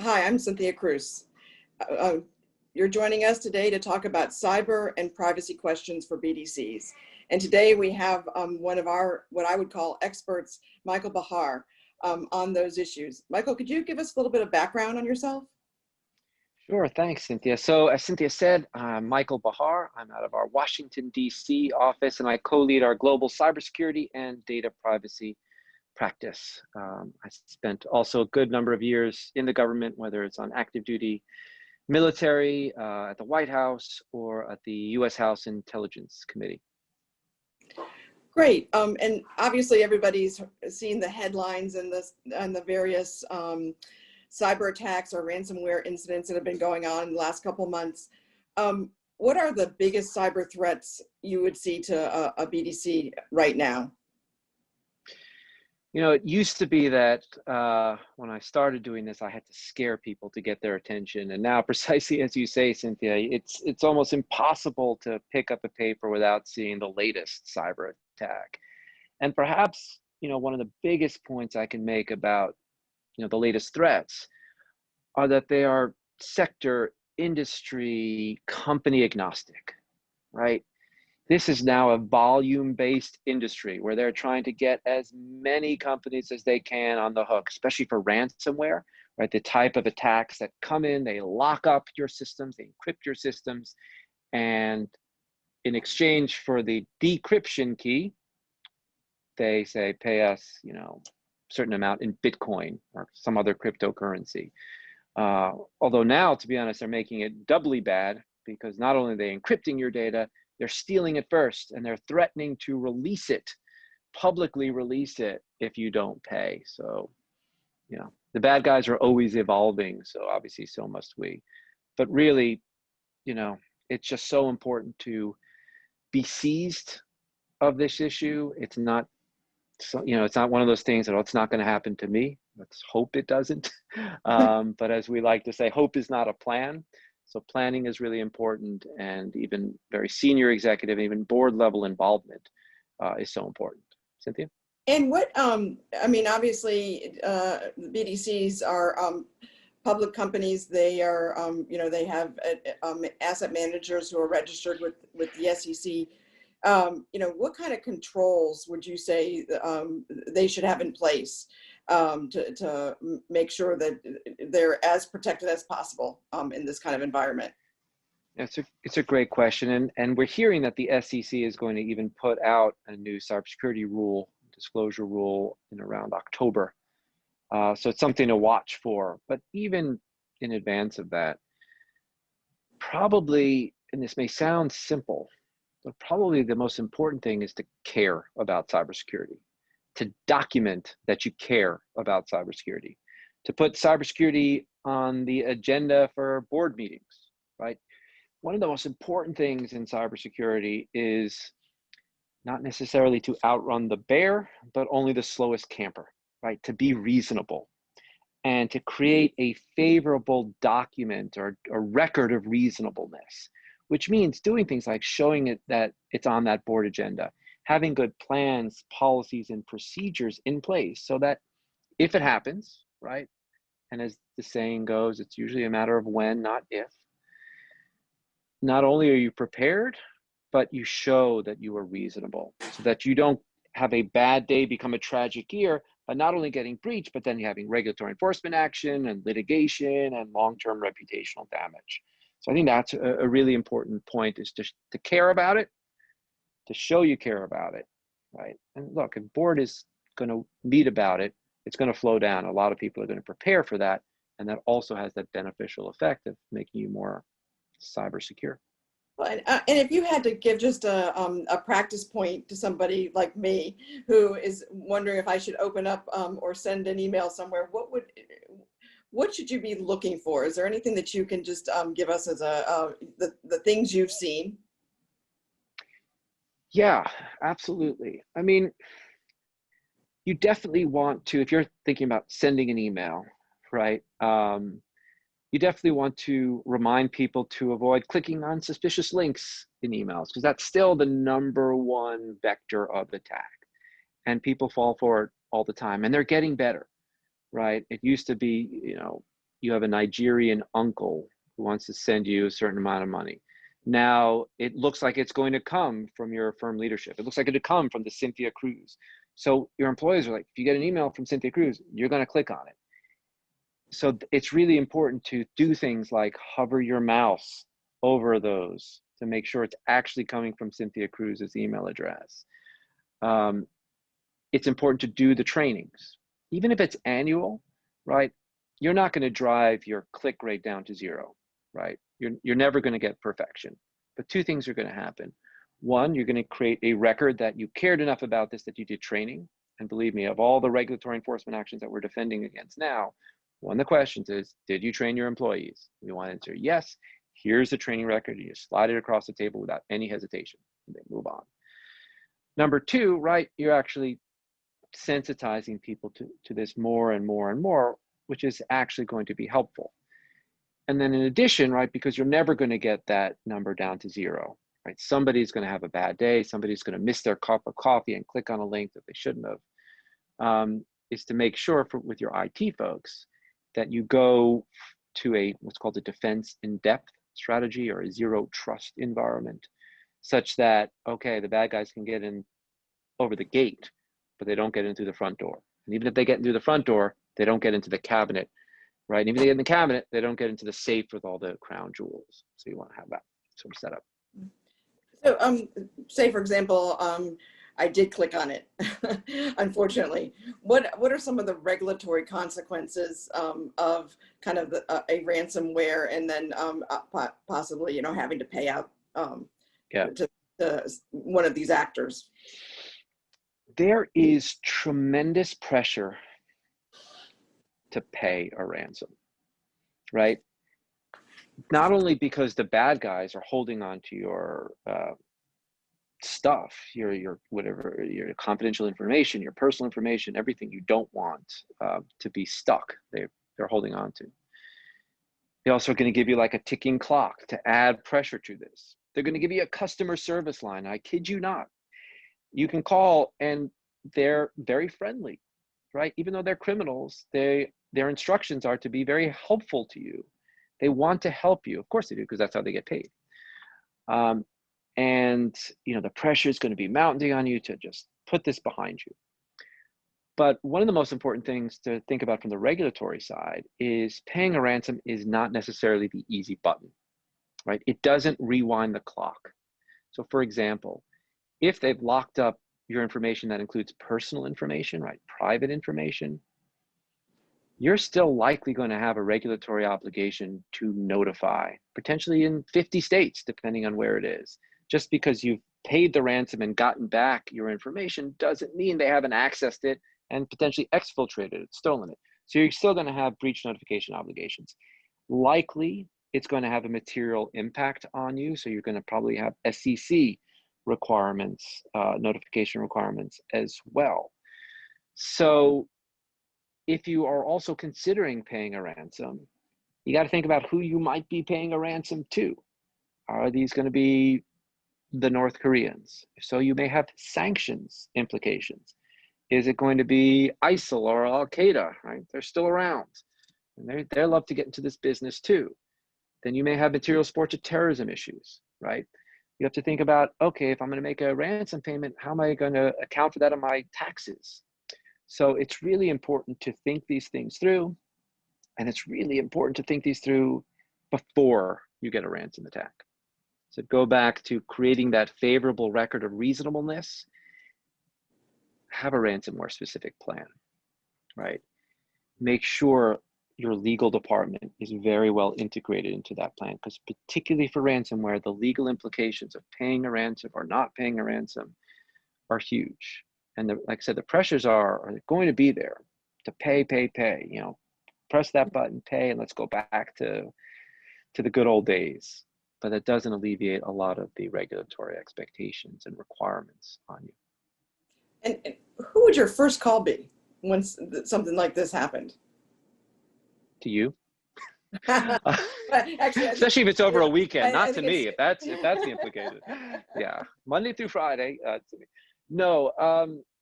Hi, I'm Cynthia Cruz. Uh, you're joining us today to talk about cyber and privacy questions for BDCs. And today we have one of our, what I would call experts, Michael Bahar, on those issues. Michael, could you give us a little bit of background on yourself? Sure, thanks, Cynthia. So as Cynthia said, I'm Michael Bahar. I'm out of our Washington, D.C. office, and I co-lead our global cybersecurity and data privacy practice. I spent also a good number of years in the government, whether it's on active duty military, at the White House, or at the U.S. House Intelligence Committee. Great. And obviously everybody's seen the headlines and the various cyber attacks or ransomware incidents that have been going on in the last couple months. What are the biggest cyber threats you would see to a BDC right now? You know, it used to be that when I started doing this, I had to scare people to get their attention. And now, precisely as you say, Cynthia, it's almost impossible to pick up a paper without seeing the latest cyber attack. And perhaps, you know, one of the biggest points I can make about, you know, the latest threats are that they are sector, industry, company agnostic, right? This is now a volume-based industry where they're trying to get as many companies as they can on the hook, especially for ransomware, right? The type of attacks that come in, they lock up your systems, they encrypt your systems, and in exchange for the decryption key, they say, pay us, you know, a certain amount in Bitcoin or some other cryptocurrency. Although now, to be honest, they're making it doubly bad because not only are they encrypting your data, they're stealing it first, and they're threatening to release it, publicly release it if you don't pay. So, you know, the bad guys are always evolving, so obviously so must we. But really, you know, it's just so important to be seized of this issue. It's not, you know, it's not one of those things that, oh, it's not going to happen to me. Let's hope it doesn't. But as we like to say, hope is not a plan. So planning is really important, and even very senior executive, even board level involvement is so important. Cynthia? And what, I mean, obviously, BDCs are public companies. They are, you know, they have asset managers who are registered with the SEC. You know, what kind of controls would you say they should have in place to make sure that they're as protected as possible in this kind of environment? It's a great question. And we're hearing that the SEC is going to even put out a new cybersecurity rule, disclosure rule, in around October. So it's something to watch for. But even in advance of that, probably, and this may sound simple, but probably the most important thing is to care about cybersecurity, to document that you care about cybersecurity, to put cybersecurity on the agenda for board meetings, right? One of the most important things in cybersecurity is not necessarily to outrun the bear, but only the slowest camper, right? To be reasonable and to create a favorable document or a record of reasonableness, which means doing things like showing it that it's on that board agenda, having good plans, policies, and procedures in place so that if it happens, right? And as the saying goes, it's usually a matter of when, not if. Not only are you prepared, but you show that you are reasonable so that you don't have a bad day become a tragic year by not only getting breached, but then having regulatory enforcement action and litigation and long-term reputational damage. So I think that's a really important point, is to care about it, to show you care about it, right? And look, if board is going to meet about it, it's going to flow down. A lot of people are going to prepare for that. And that also has that beneficial effect of making you more cyber secure. Well, and if you had to give just a practice point to somebody like me who is wondering if I should open up or send an email somewhere, what should you be looking for? Is there anything that you can just give us as the things you've seen? Yeah, absolutely. I mean, you definitely want to, if you're thinking about sending an email, right? You definitely want to remind people to avoid clicking on suspicious links in emails, because that's still the #1 vector of attack. And people fall for it all the time, and they're getting better, right? It used to be, you know, you have a Nigerian uncle who wants to send you a certain amount of money. Now, it looks like it's going to come from your firm leadership. It looks like it'll come from the Cynthia Cruz. So your employees are like, if you get an email from Cynthia Cruz, you're going to click on it. So it's really important to do things like hover your mouse over those to make sure it's actually coming from Cynthia Cruz's email address. It's important to do the trainings. Even if it's annual, right? You're not going to drive your click rate down to zero, right? You're never going to get perfection. But two things are going to happen. One, you're going to create a record that you cared enough about this that you did training. And believe me, of all the regulatory enforcement actions that we're defending against now, one of the questions is, did you train your employees? You want to answer yes. Here's the training record. You just slide it across the table without any hesitation. And then move on. Number two, right, you're actually sensitizing people to this more and more and more, which is actually going to be helpful. And then in addition, right, because you're never going to get that number down to zero, right? Somebody's going to have a bad day. Somebody's going to miss their cup of coffee and click on a link that they shouldn't have, is to make sure with your IT folks that you go to a what's called a defense in depth strategy or a zero trust environment, such that, okay, the bad guys can get in over the gate, but they don't get in through the front door. And even if they get in through the front door, they don't get into the cabinet, right? And even if they get in the cabinet, they don't get into the safe with all the crown jewels. So you want to have that sort of setup. So, say for example, I did click on it, unfortunately. What are some of the regulatory consequences of kind of a ransomware, and then possibly, having to pay out to one of these actors? There is tremendous pressure to pay a ransom, right? Not only because the bad guys are holding on to your stuff, your whatever, your confidential information, your personal information, everything you don't want to be stuck, they're holding on to. They're also going to give you like a ticking clock to add pressure to this. They're going to give you a customer service line. I kid you not. You can call and they're very friendly, right? Even though they're criminals, their instructions are to be very helpful to you. They want to help you. Of course they do, because that's how they get paid. And the pressure is going to be mounting on you to just put this behind you. But one of the most important things to think about from the regulatory side is paying a ransom is not necessarily the easy button, right? It doesn't rewind the clock. So for example, if they've locked up your information that includes personal information, right, private information, you're still likely going to have a regulatory obligation to notify, potentially in 50 states, depending on where it is. Just because you've paid the ransom and gotten back your information doesn't mean they haven't accessed it and potentially exfiltrated it, stolen it. So you're still going to have breach notification obligations. Likely, it's going to have a material impact on you. So you're going to probably have SEC requirements, notification requirements as well. So if you are also considering paying a ransom, you got to think about who you might be paying a ransom to. Are these going to be the North Koreans? So you may have sanctions implications. Is it going to be ISIL or Al Qaeda, right? They're still around and they love to get into this business too. Then you may have material support to terrorism issues, right? You have to think about, okay, if I'm going to make a ransom payment, how am I going to account for that on my taxes? So it's really important to think these things through, and it's really important to think these through before you get a ransom attack. So go back to creating that favorable record of reasonableness. Have a ransomware specific plan, right? Make sure your legal department is very well integrated into that plan, because particularly for ransomware, the legal implications of paying a ransom or not paying a ransom are huge. And like I said, the pressures are going to be there to pay. Press that button, pay, and let's go back to the good old days. But that doesn't alleviate a lot of the regulatory expectations and requirements on you. And who would your first call be when something like this happened? To you. Actually, especially if it's over a weekend, not to me, if that's the implication. Yeah, Monday through Friday. To me. No,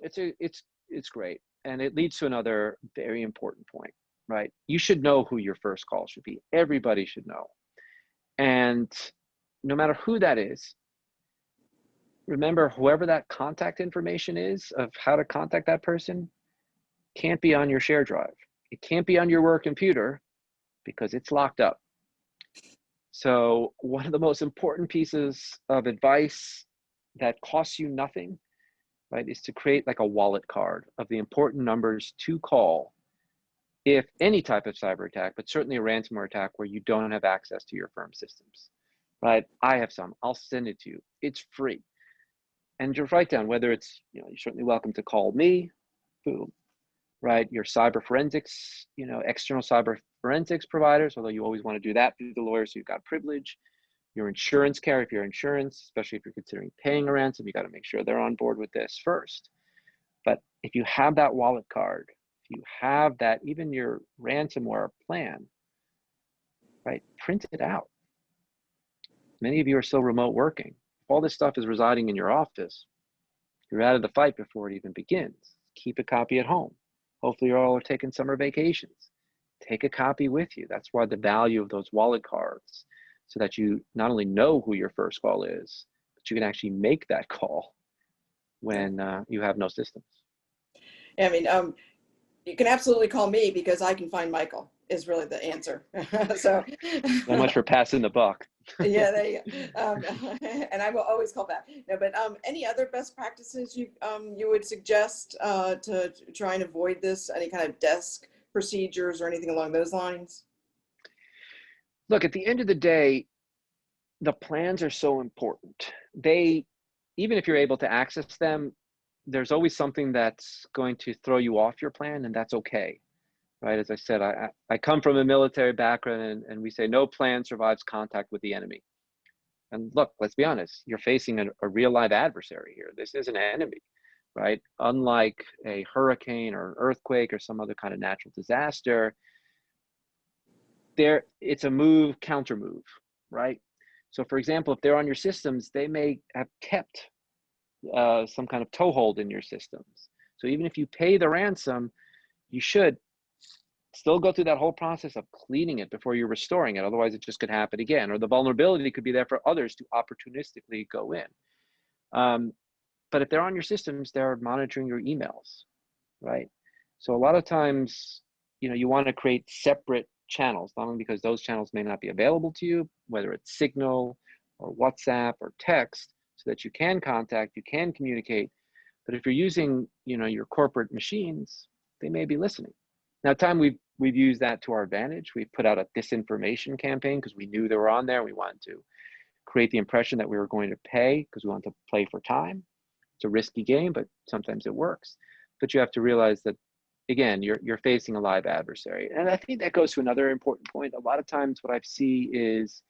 it's great, and it leads to another very important point, right? You should know who your first call should be. Everybody should know. And no matter who that is, remember, whoever that contact information is of how to contact that person can't be on your share drive. It can't be on your work computer because it's locked up. So one of the most important pieces of advice that costs you nothing, right, is to create like a wallet card of the important numbers to call if any type of cyber attack, but certainly a ransomware attack where you don't have access to your firm systems, right? I have some, I'll send it to you. It's free. And just write down whether it's, you're certainly welcome to call me, boom, right? Your cyber forensics, external cyber forensics providers, although you always want to do that through the lawyer, so you've got privilege. Your insurance carrier, if you're insurance, especially if you're considering paying a ransom, you got to make sure they're on board with this first. But if you have that wallet card, if you have that, even your ransomware plan, right, print it out. Many of you are still remote working. If all this stuff is residing in your office, you're out of the fight before it even begins. Keep a copy at home. Hopefully you all are taking summer vacations. Take a copy with you. That's why the value of those wallet cards, so that you not only know who your first call is, but you can actually make that call when you have no systems. I mean, you can absolutely call me because I can find Michael is really the answer. So much for passing the buck. Yeah, there you go. And I will always call back. No, but any other best practices you would suggest to try and avoid this? Any kind of desk procedures or anything along those lines? Look, at the end of the day, the plans are so important. Even if you're able to access them, there's always something that's going to throw you off your plan, and that's okay, right? As I said, I come from a military background, and we say no plan survives contact with the enemy. And look, let's be honest, you're facing a real live adversary here. This is an enemy, right? Unlike a hurricane or an earthquake or some other kind of natural disaster, it's a move, counter move, right? So for example, if they're on your systems, they may have kept some kind of toehold in your systems. So even if you pay the ransom, you should still go through that whole process of cleaning it before you're restoring it. Otherwise, it just could happen again, or the vulnerability could be there for others to opportunistically go in. But if they're on your systems, they're monitoring your emails, right? So a lot of times, you want to create separate channels, not only because those channels may not be available to you, whether it's Signal or WhatsApp or text, so that you can contact, you can communicate. But if you're using, your corporate machines, they may be listening. Now, we've used that to our advantage. We put out a disinformation campaign because we knew they were on there. We wanted to create the impression that we were going to pay because we want to play for time. It's a risky game, but sometimes it works. But you have to realize that, again, you're facing a live adversary. And I think that goes to another important point. A lot of times what I see is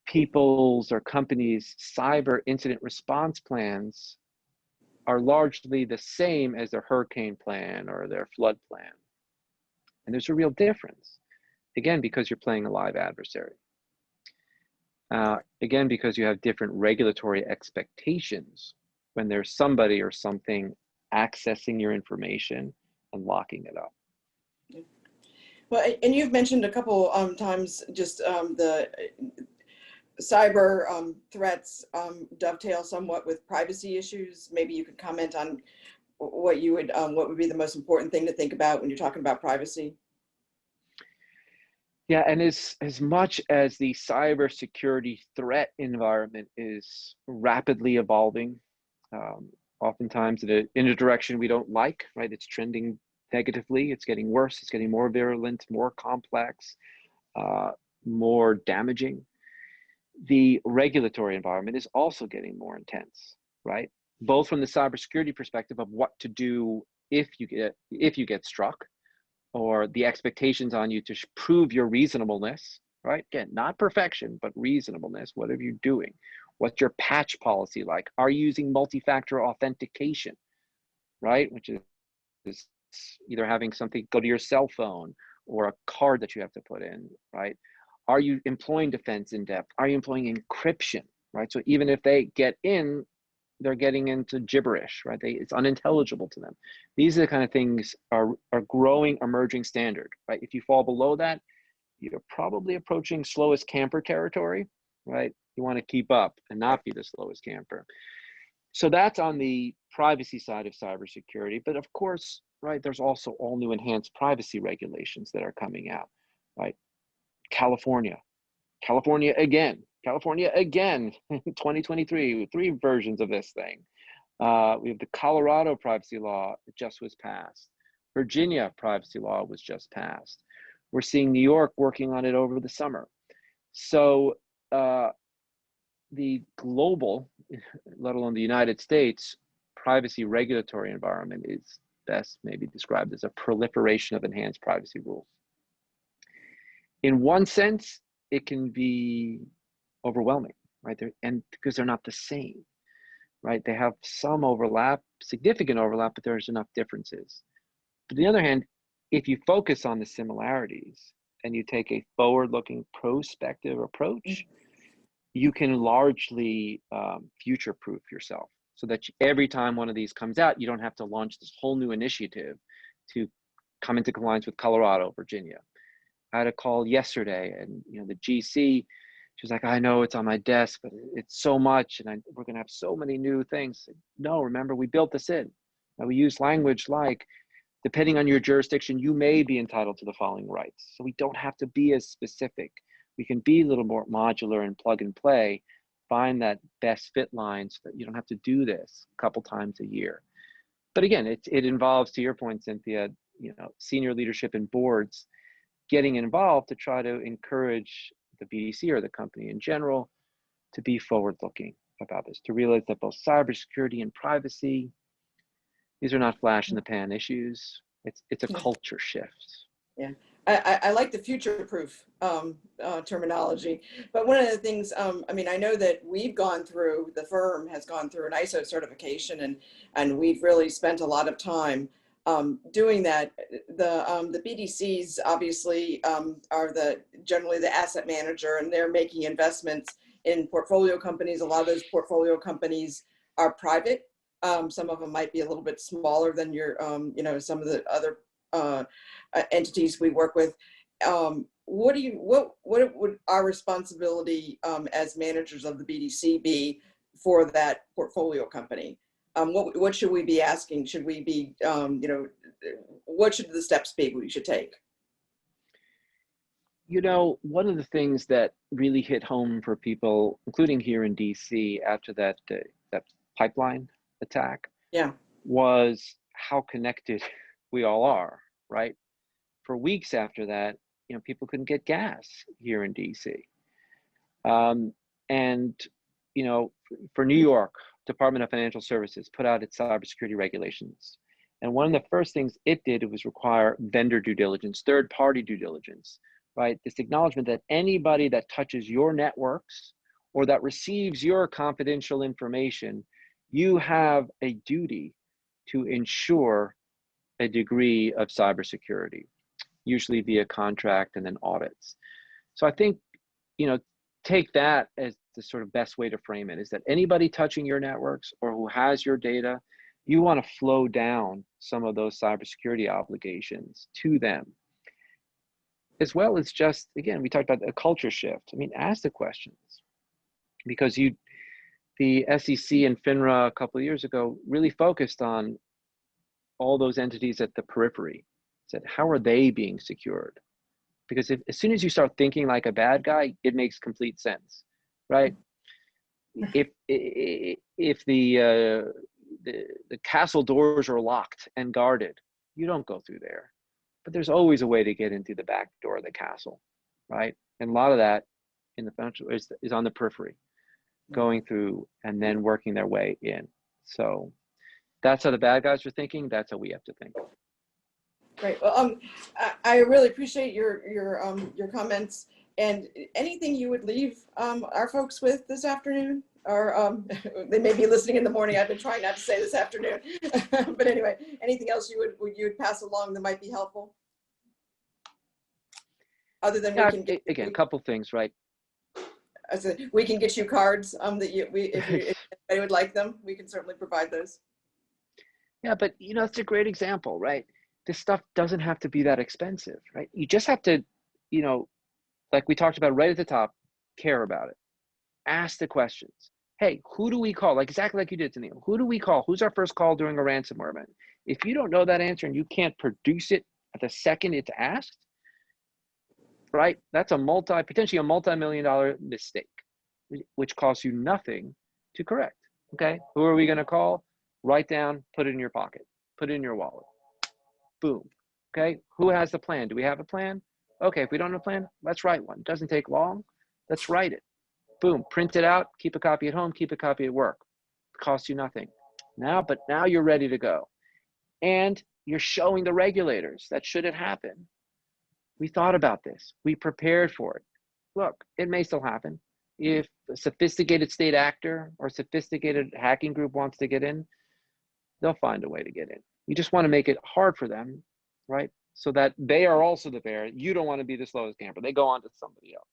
people's or companies' cyber incident response plans are largely the same as their hurricane plan or their flood plan. And there's a real difference. Again, because you're playing a live adversary. Again, because you have different regulatory expectations when there's somebody or something accessing your information and locking it up. Well, and you've mentioned a couple times just the cyber threats dovetail somewhat with privacy issues. Maybe you could comment on what would be the most important thing to think about when you're talking about privacy. Yeah, and as much as the cybersecurity threat environment is rapidly evolving, oftentimes in a direction we don't like, right? It's trending negatively. It's getting worse. It's getting more virulent, more complex, more damaging. The regulatory environment is also getting more intense, right? Both from the cybersecurity perspective of what to do if you get struck, or the expectations on you to prove your reasonableness, right? Again, not perfection, but reasonableness. What are you doing? What's your patch policy like? Are you using multi-factor authentication, right? Which is either having something go to your cell phone or a card that you have to put in, right? Are you employing defense in depth? Are you employing encryption, right? So even if they get in, they're getting into gibberish, right? It's unintelligible to them. These are the kind of things are growing, emerging standard, right? If you fall below that, you're probably approaching slowest camper territory, right? You want to keep up and not be the slowest camper. So that's on the privacy side of cybersecurity. But of course, right, there's also all new enhanced privacy regulations that are coming out, right? California again, in 2023, 3 versions of this thing. We have the Colorado privacy law that just was passed. Virginia privacy law was just passed. We're seeing New York working on it over the summer. So the global, let alone the United States, privacy regulatory environment is best maybe described as a proliferation of enhanced privacy rules. In one sense, it can be overwhelming, right? And because they're not the same, right? They have some overlap, significant overlap, but there's enough differences. But on the other hand, if you focus on the similarities and you take a forward-looking prospective approach, you can largely future-proof yourself so that every time one of these comes out, you don't have to launch this whole new initiative to come into compliance with Colorado, Virginia. I had a call yesterday, and the GC, she was like, I know it's on my desk, but it's so much, and we're going to have so many new things. No, remember, we built this in. And we use language like, depending on your jurisdiction, you may be entitled to the following rights. So we don't have to be as specific. We can be a little more modular and plug and play, find that best fit line so that you don't have to do this a couple times a year. But again, it involves, to your point, Cynthia, senior leadership and boards getting involved to try to encourage the BDC or the company in general to be forward-looking about this, to realize that both cybersecurity and privacy, these are not flash-in-the-pan issues. It's a culture shift. Yeah, I like the future-proof terminology, but one of the things, I know that the firm has gone through an ISO certification, and we've really spent a lot of time doing that. The BDCs obviously are generally the asset manager, and they're making investments in portfolio companies. A lot of those portfolio companies are private. Some of them might be a little bit smaller than some of the other entities we work with. What would our responsibility as managers of the BDC be for that portfolio company? What should we be asking? Should we be, what should the steps be we should take? One of the things that really hit home for people, including here in DC, after that pipeline attack, was how connected we all are, right? For weeks after that, people couldn't get gas here in DC. For New York, Department of Financial Services put out its cybersecurity regulations. And one of the first things it did was require vendor due diligence, third-party due diligence, right? This acknowledgement that anybody that touches your networks or that receives your confidential information, you have a duty to ensure a degree of cybersecurity, usually via contract and then audits. So I think, take that as the sort of best way to frame it, is that anybody touching your networks or who has your data, you want to flow down some of those cybersecurity obligations to them. As well as just, again, we talked about a culture shift. Ask the questions, because the SEC and FINRA a couple of years ago really focused on all those entities at the periphery, said, how are they being secured? Because as soon as you start thinking like a bad guy, it makes complete sense, right? If the castle doors are locked and guarded, you don't go through there. But there's always a way to get into the back door of the castle, right? And a lot of that in the financial is on the periphery, going through and then working their way in. So that's how the bad guys are thinking. That's how we have to think. Great. Well, I really appreciate your comments, and anything you would leave our folks with this afternoon, or they may be listening in the morning. I've been trying not to say this afternoon, but anyway, anything else you would pass along that might be helpful? Other than we can get, again, a couple things, right? I said we can get you cards that if anybody would like them, we can certainly provide those. Yeah, but you know, it's a great example, right? This stuff doesn't have to be that expensive, right? You just have to, you know, like we talked about right at the top, care about it. Ask the questions. Hey, who do we call? Like exactly like you did, Tennille. Who do we call? Who's our first call during a ransomware event? If you don't know that answer and you can't produce it at the second it's asked, right? That's potentially a multi-million-dollar mistake, which costs you nothing to correct. Okay, who are we going to call? Write down, put it in your pocket, put it in your wallet. Boom. Okay, who has the plan? Do we have a plan? Okay, if we don't have a plan, let's write one. It doesn't take long. Let's write it. Boom, print it out, keep a copy at home, keep a copy at work. It costs you nothing. But now you're ready to go. And you're showing the regulators that should it happen, we thought about this. We prepared for it. Look, it may still happen. If a sophisticated state actor or sophisticated hacking group wants to get in, they'll find a way to get in. You just want to make it hard for them, right? So that they are also the bear. You don't want to be the slowest camper. They go on to somebody else.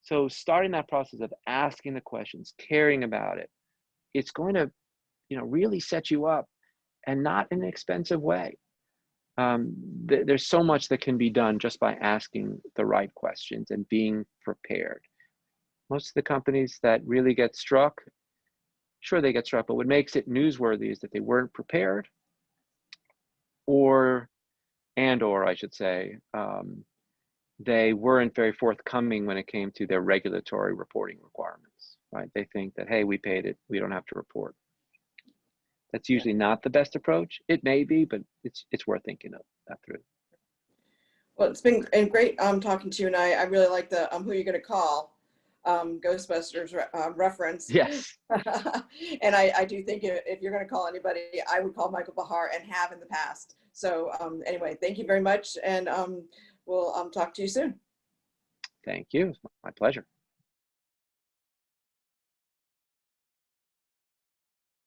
So starting that process of asking the questions, caring about it, it's going to, you know, really set you up, and not in an expensive way. There's so much that can be done just by asking the right questions and being prepared. Most of the companies that really get struck, sure they get struck, but what makes it newsworthy is that they weren't prepared, or I should say, they weren't very forthcoming when it came to their regulatory reporting requirements, right? They think that, hey, we paid it, we don't have to report. That's usually not the best approach. It may be, but it's worth thinking of that through. Well, it's been great talking to you, and I really like the who you're going to call Ghostbusters reference. Yes. And I do think if you're going to call anybody, I would call Michael Bahar, and have in the past. So anyway, thank you very much, and we'll talk to you soon. Thank you. It's my pleasure.